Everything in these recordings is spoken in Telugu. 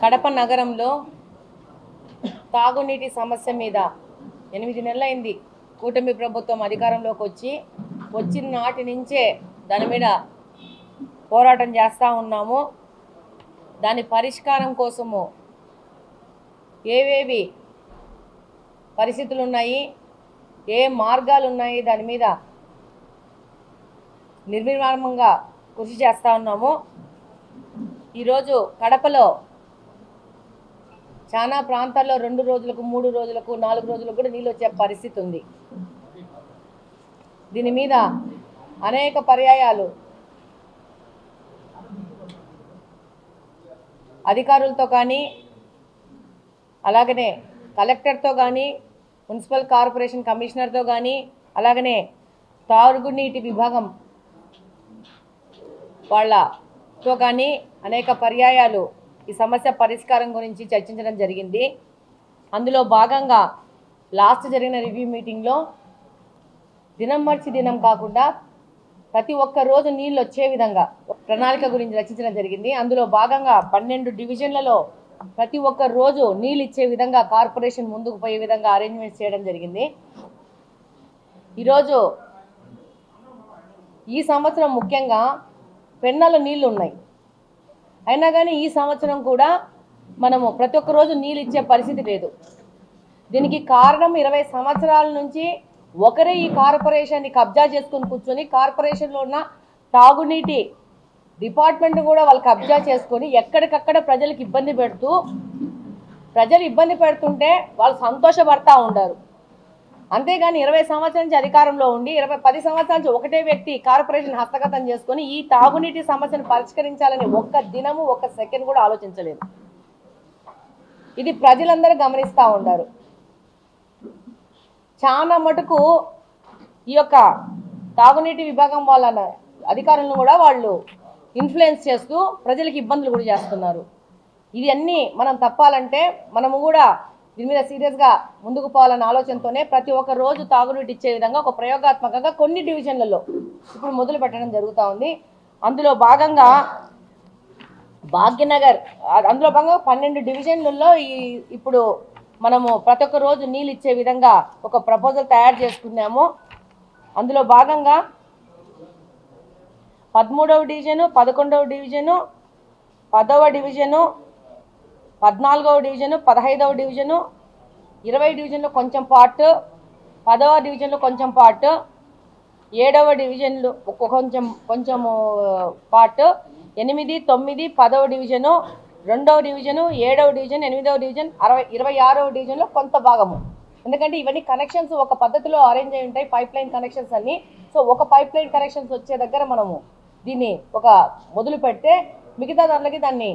కడప నగరంలో తాగునీటి సమస్య మీద 8 నెలలైంది కూటమి ప్రభుత్వం అధికారంలోకి వచ్చిన నాటి నుంచే దాని మీద పోరాటం చేస్తూ ఉన్నాము. దాని పరిష్కారం కోసము ఏవేవి పరిస్థితులు ఉన్నాయి, ఏ మార్గాలు ఉన్నాయి, దాని మీద నిర్విరామంగా కృషి చేస్తూ ఉన్నాము. ఈరోజు కడపలో చాలా ప్రాంతాల్లో 2 రోజులకు 3 రోజులకు 4 రోజులకు కూడా నీళ్ళు వచ్చే పరిస్థితి ఉంది. దీని మీద అనేక పర్యాయాలు అధికారులతో కానీ అలాగనే కలెక్టర్తో కానీ మున్సిపల్ కార్పొరేషన్ కమిషనర్తో కానీ అలాగనే తాగునీటి విభాగం వాళ్ళతో కానీ అనేక పర్యాయాలు ఈ సమస్య పరిష్కారం గురించి చర్చించడం జరిగింది. అందులో భాగంగా లాస్ట్ జరిగిన రివ్యూ మీటింగ్లో దినం మార్చి దినం కాకుండా ప్రతి ఒక్క రోజు నీళ్ళు వచ్చే విధంగా ప్రణాళిక గురించి రచించడం జరిగింది. అందులో భాగంగా 12 డివిజన్లలో ప్రతి ఒక్క రోజు నీళ్ళు ఇచ్చే విధంగా కార్పొరేషన్ ముందుకు పోయే విధంగా అరేంజ్మెంట్స్ చేయడం జరిగింది. ఈరోజు ఈ సంవత్సరం ముఖ్యంగా పెన్నలో నీళ్లు ఉన్నాయి. అయినా కానీ ఈ సంవత్సరం కూడా మనము ప్రతి ఒక్క రోజు నీళ్ళు ఇచ్చే పరిస్థితి లేదు. దీనికి కారణం 20 సంవత్సరాల నుంచి ఒకరే ఈ కార్పొరేషన్ని కబ్జా చేసుకుని కూర్చొని కార్పొరేషన్లో ఉన్న తాగునీటి డిపార్ట్మెంట్ కూడా వాళ్ళు కబ్జా చేసుకొని ఎక్కడికక్కడ ప్రజలకు ఇబ్బంది పెడుతూ ప్రజలు ఇబ్బంది పెడుతుంటే వాళ్ళు సంతోషపడతా ఉంటారు. అంతేగాని 20 సంవత్సరాల నుంచి అధికారంలో ఉండి 10 సంవత్సరాల నుంచి ఒకటే వ్యక్తి కార్పొరేషన్ హస్తగతం చేసుకొని ఈ తాగునీటి సమస్యను పరిష్కరించాలని ఒక్క దినము ఒక్క సెకండ్ కూడా ఆలోచించలేదు. ఇది ప్రజలందరూ గమనిస్తూ ఉంటారు. చాలా మటుకు ఈ యొక్క తాగునీటి విభాగం వాళ్ళ అధికారులను కూడా వాళ్ళు ఇన్ఫ్లుయెన్స్ చేస్తూ ప్రజలకు ఇబ్బందులు కూడా చేస్తున్నారు. ఇది అన్నీ మనం తప్పాలంటే మనము కూడా దీని మీద సీరియస్గా ముందుకు పోవాలన్న ఆలోచనతోనే ప్రతి ఒక్క రోజు తాగునీటి ఇచ్చే విధంగా ఒక ప్రయోగాత్మకంగా కొన్ని డివిజన్లలో ఇప్పుడు మొదలు పెట్టడం జరుగుతూ ఉంది. అందులో భాగంగా భాగ్యనగర్ 12 డివిజన్లలో ఇప్పుడు మనము ప్రతి ఒక్క రోజు నీళ్ళు ఇచ్చే విధంగా ఒక ప్రపోజల్ తయారు చేసుకున్నాము. అందులో భాగంగా 13వ డివిజను, 11వ డివిజను, 10వ డివిజను, 14వ డివిజను, 15వ డివిజను, 20 డివిజన్లో కొంచెం పార్ట్, 10వ డివిజన్లో కొంచెం పార్ట్, 7వ డివిజన్లో కొంచెము పార్ట్, 8, 9, 10వ డివిజను, 2వ డివిజను, 7వ డివిజన్, 8వ డివిజన్, 26వ డివిజన్లో కొంత భాగము. ఎందుకంటే ఇవన్నీ కనెక్షన్స్ ఒక పద్ధతిలో అరేంజ్ అయి ఉంటాయి, పైప్ లైన్ కనెక్షన్స్ అన్నీ. సో ఒక పైప్ లైన్ కనెక్షన్స్ వచ్చే దగ్గర మనము దీన్ని ఒక మొదలు పెడితే మిగతా దాంట్లోకి దాన్ని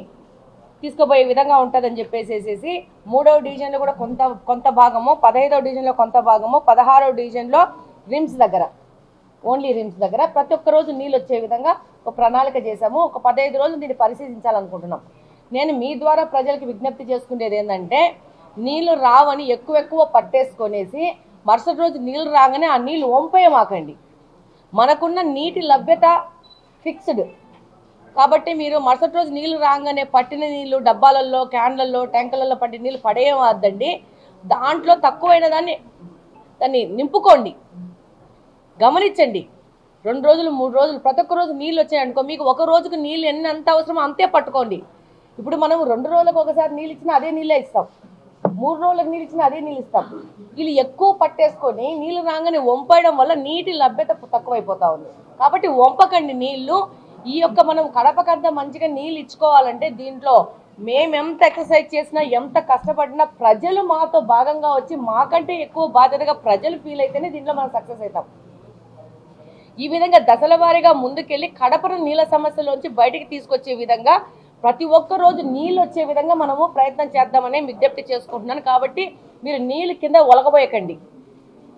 తీసుకుపోయే విధంగా ఉంటుందని చెప్పేసేసి 3వ డివిజన్లో కూడా కొంత భాగము, 15వ డివిజన్లో కొంత భాగము, 16వ డివిజన్లో రిమ్స్ దగ్గర ఓన్లీ రిమ్స్ దగ్గర ప్రతి ఒక్క రోజు నీళ్ళు వచ్చే విధంగా ఒక ప్రణాళిక చేశాము. ఒక 15 రోజులు దీన్ని పరిశీలించాలనుకుంటున్నాం. నేను మీ ద్వారా ప్రజలకు విజ్ఞప్తి చేసుకునేది ఏంటంటే నీళ్లు రావని ఎక్కువ పట్టేసుకొనేసి మరుసటి రోజు నీళ్లు రాగానే ఆ నీళ్లు వంపేయమాకండి. మనకున్న నీటి లభ్యత ఫిక్స్డ్ కాబట్టి మీరు మరుసటి రోజు నీళ్లు రాగానే పట్టిన నీళ్లు డబ్బాలలో, క్యాన్లలో, ట్యాంకులలో పట్టిన నీళ్ళు పడేయవద్దండి. దాంట్లో తక్కువైన దాన్ని నింపుకోండి. గమనించండి. 2 రోజులు 3 రోజులు ప్రతి ఒక్క రోజు నీళ్ళు వచ్చాయనుకో, మీకు ఒక రోజుకు నీళ్ళు ఎంత అవసరమో అంతే పట్టుకోండి. ఇప్పుడు మనం 2 రోజులకు ఒకసారి నీళ్ళు ఇచ్చినా అదే నీళ్ళే ఇస్తాం, 3 రోజులకు నీళ్ళు ఇచ్చినా అదే నీళ్ళు ఇస్తాం. వీళ్ళు ఎక్కువ పట్టేసుకొని నీళ్ళు రాగానే వంపేయడం వల్ల నీటి లభ్యత తక్కువైపోతా ఉంది. కాబట్టి వంపకండి నీళ్లు. ఈ యొక్క మనం కడపకంతా మంచిగా నీళ్ళు ఇచ్చుకోవాలంటే దీంట్లో మేము ఎంత ఎక్సర్సైజ్ చేసినా ఎంత కష్టపడినా ప్రజలు మాతో భాగంగా వచ్చి మాకంటే ఎక్కువ బాధ్యతగా ప్రజలు ఫీల్ అయితేనే దీంట్లో మనం సక్సెస్ అవుతాం. ఈ విధంగా దశల వారీగా ముందుకెళ్ళి కడపను నీళ్ళ సమస్యలోంచి బయటికి తీసుకొచ్చే విధంగా ప్రతి ఒక్క రోజు నీళ్ళు వచ్చే విధంగా మనము ప్రయత్నం చేద్దామని విజ్ఞప్తి చేసుకుంటున్నాను. కాబట్టి మీరు నీళ్ళు కింద ఒలగబోయకండి.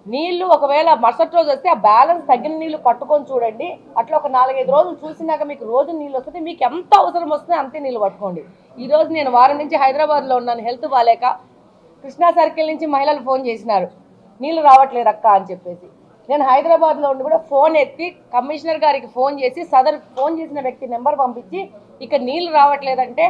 నీళ్లు ఒకవేళ మరుసటి రోజు వస్తే ఆ బ్యాలెన్స్ తగ్గిన నీళ్లు పట్టుకొని చూడండి. అట్లా ఒక 4-5 రోజులు చూసినాక మీకు రోజు నీళ్ళు వస్తుంది, మీకు ఎంత అవసరం వస్తుందో అంతే నీళ్ళు పట్టుకోండి. ఈరోజు నేను వారం నుంచి హైదరాబాద్లో ఉన్నాను, హెల్త్ బాగాలేక. కృష్ణా సర్కిల్ నుంచి మహిళలు ఫోన్ చేసినారు, నీళ్ళు రావట్లేదు అక్క అని చెప్పేసి. నేను హైదరాబాద్లో ఉండి కూడా ఫోన్ ఎత్తి కమిషనర్ గారికి ఫోన్ చేసి సదరు ఫోన్ చేసిన వ్యక్తి నెంబర్ పంపించి ఇక్కడ నీళ్లు రావట్లేదంటే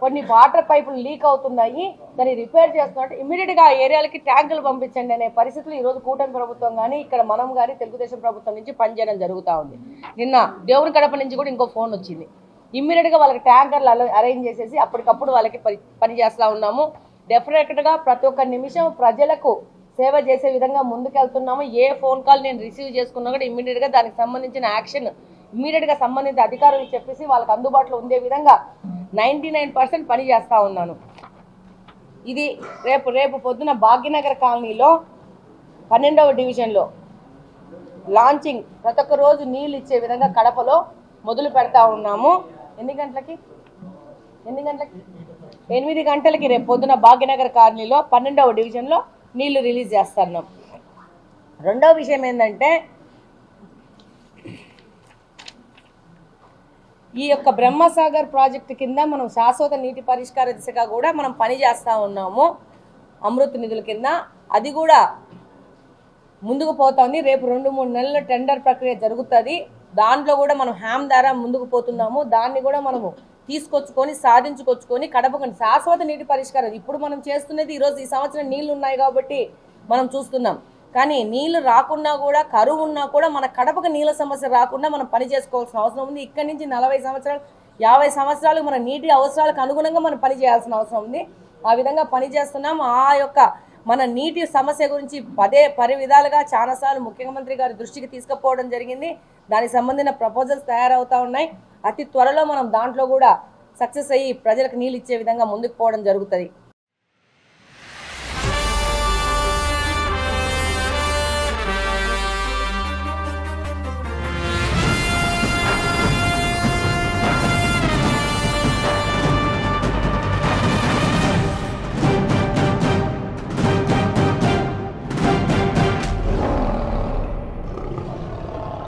కొన్ని వాటర్ పైపులు లీక్ అవుతున్నాయి, దాన్ని రిపేర్ చేస్తున్నట్టు ఇమీడియట్గా ఆ ఏరియాలకి ట్యాంకులు పంపించండి అనే పరిస్థితులు ఈరోజు కూటమి ప్రభుత్వం కానీ ఇక్కడ మనం కానీ తెలుగుదేశం ప్రభుత్వం నుంచి పనిచేయడం జరుగుతూ ఉంది. నిన్న దేవుని కడప నుంచి కూడా ఇంకో ఫోన్ వచ్చింది. ఇమ్మీడియట్గా వాళ్ళకి ట్యాంకర్లు అరేంజ్ చేసేసి అప్పటికప్పుడు వాళ్ళకి పని చేస్తూ ఉన్నాము. డెఫినెట్గా ప్రతి ఒక్క నిమిషం ప్రజలకు సేవ చేసే విధంగా ముందుకెళ్తున్నాము. ఏ ఫోన్ కాల్ నేను రిసీవ్ చేసుకున్నా కూడా ఇమ్మీడియట్గా దానికి సంబంధించిన యాక్షన్ ఇమ్మీడియట్గా సంబంధిత అధికారులకు చెప్పేసి వాళ్ళకి అందుబాటులో ఉండే విధంగా 99% పని చేస్తూ ఉన్నాను. ఇది రేపు పొద్దున భాగ్యనగర్ కాలనీలో 12వ డివిజన్లో లాంచింగ్ ప్రతి ఒక్క రోజు నీళ్ళు ఇచ్చే విధంగా కడపలో మొదలు పెడతా ఉన్నాము. ఎన్ని గంటలకి 8 గంటలకి రేపు పొద్దున భాగ్యనగర్ కాలనీలో 12వ డివిజన్లో నీళ్లు రిలీజ్ చేస్తున్నాం. రెండవ విషయం ఏంటంటే ఈ యొక్క బ్రహ్మసాగర్ ప్రాజెక్టు కింద మనం శాశ్వత నీటి పరిష్కార దిశగా కూడా మనం పని చేస్తూ ఉన్నాము. అమృత్ నిధుల కింద అది కూడా ముందుకు పోతుంది. రేపు 2-3 నెలల టెండర్ ప్రక్రియ జరుగుతుంది. దాంట్లో కూడా మనం హ్యామ్ ద్వారా ముందుకు పోతున్నాము. దాన్ని కూడా మనము తీసుకొచ్చుకొని సాధించుకొచ్చుకొని కడపకు శాశ్వత నీటి పరిష్కారం ఇప్పుడు మనం చేస్తున్నది. ఈరోజు ఈ సంవత్సరం నీళ్లు ఉన్నాయి కాబట్టి మనం చూస్తున్నాం. కానీ నీళ్లు రాకున్నా కూడా కరువు ఉన్నా కూడా మన కడపకు నీళ్ళ సమస్య రాకుండా మనం పని చేసుకోవాల్సిన అవసరం ఉంది. ఇక్కడి నుంచి 40 సంవత్సరాలు 50 సంవత్సరాలు మన నీటి అవసరాలకు అనుగుణంగా మనం పని చేయాల్సిన అవసరం ఉంది. ఆ విధంగా పని చేస్తున్నాం. ఆ యొక్క మన నీటి సమస్య గురించి పరి విధాలుగా చాలాసార్లు ముఖ్యమంత్రి గారి దృష్టికి తీసుకుపోవడం జరిగింది. దానికి సంబంధించిన ప్రపోజల్స్ తయారవుతూ ఉన్నాయి. అతి త్వరలో మనం దాంట్లో కూడా సక్సెస్ అయ్యి ప్రజలకు నీళ్ళు ఇచ్చే విధంగా ముందుకు పోవడం జరుగుతుంది.